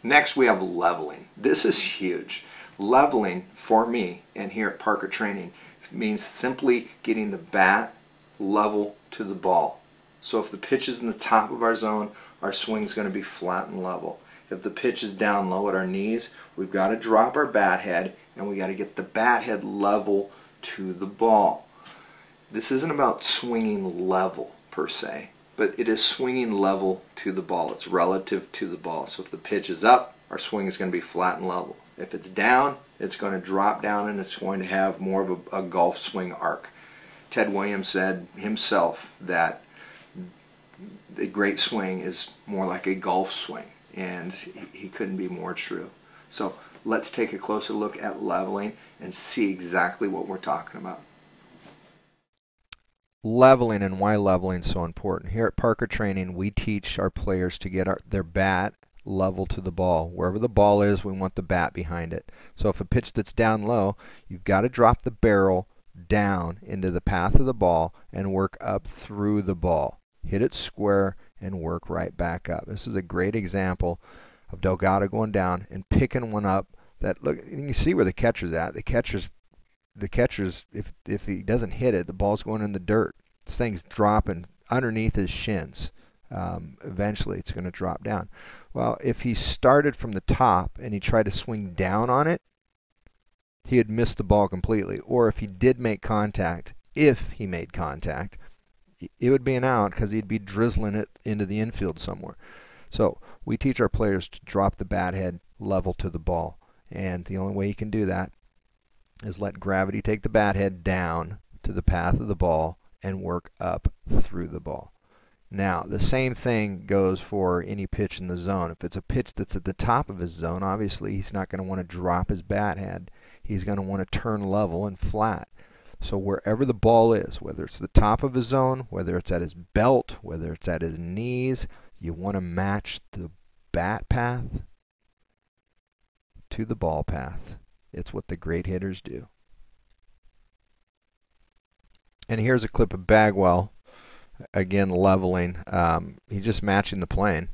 Next we have leveling. This is huge. Leveling for me and here at Parker Training means simply getting the bat level to the ball. So if the pitch is in the top of our zone, our swing is going to be flat and level. If the pitch is down low at our knees, we've got to drop our bat head and we got to get the bat head level to the ball. This isn't about swinging level per se, but it is swinging level to the ball. It's relative to the ball. So if the pitch is up, our swing is going to be flat and level. If it's down, it's going to drop down and it's going to have more of a golf swing arc. Ted Williams said himself that the great swing is more like a golf swing, and he couldn't be more true. So let's take a closer look at leveling and see exactly what we're talking about. Leveling, and why leveling is so important. Here at Parker Training, we teach our players to get their bat level to the ball. Wherever the ball is, we want the bat behind it. So if a pitch that's down low, you've got to drop the barrel down into the path of the ball and work up through the ball. Hit it square and work right back up. This is a great example of Delgado going down and picking one up. That, look, you can see where the catcher's at. The catcher's, if he doesn't hit it, the ball's going in the dirt. This thing's dropping underneath his shins. Eventually it's going to drop down. Well, if he started from the top and he tried to swing down on it, he had missed the ball completely. Or if he did make contact, if he made contact, it would be an out because he'd be drizzling it into the infield somewhere. So we teach our players to drop the bat head level to the ball. And the only way you can do that is let gravity take the bat head down to the path of the ball and work up through the ball. Now, the same thing goes for any pitch in the zone. If it's a pitch that's at the top of his zone, obviously he's not going to want to drop his bat head. He's going to want to turn level and flat. So wherever the ball is, whether it's the top of his zone, whether it's at his belt, whether it's at his knees, you want to match the bat path to the ball path. It's what the great hitters do. And here's a clip of Bagwell. Again, leveling. He's just matching the plane.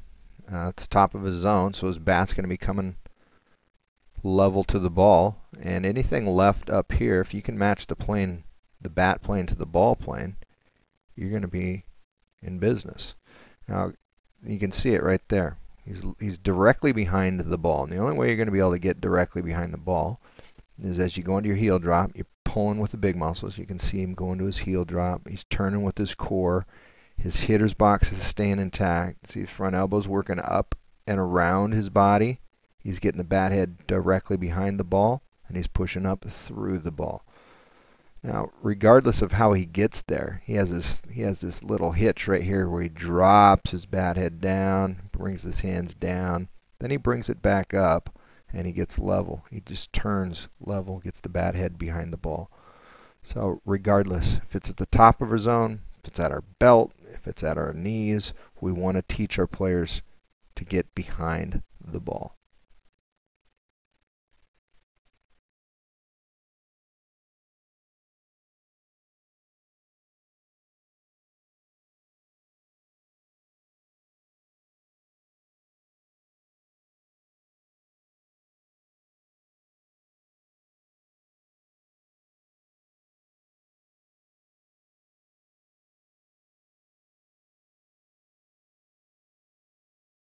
It's top of his zone, so his bat's going to be coming level to the ball. And anything left up here, if you can match the plane, the bat plane to the ball plane, you're going to be in business. Now, you can see it right there. He's directly behind the ball. And the only way you're going to be able to get directly behind the ball is as you go into your heel drop, you're pulling with the big muscles. You can see him going to his heel drop. He's turning with his core. His hitter's box is staying intact. See his front elbows working up and around his body. He's getting the bat head directly behind the ball, and he's pushing up through the ball. Now, regardless of how he gets there, he has this little hitch right here where he drops his bat head down, brings his hands down, then he brings it back up, and he gets level. He just turns level, gets the bat head behind the ball. So regardless, if it's at the top of our zone, if it's at our belt, if it's at our knees, we want to teach our players to get behind the ball.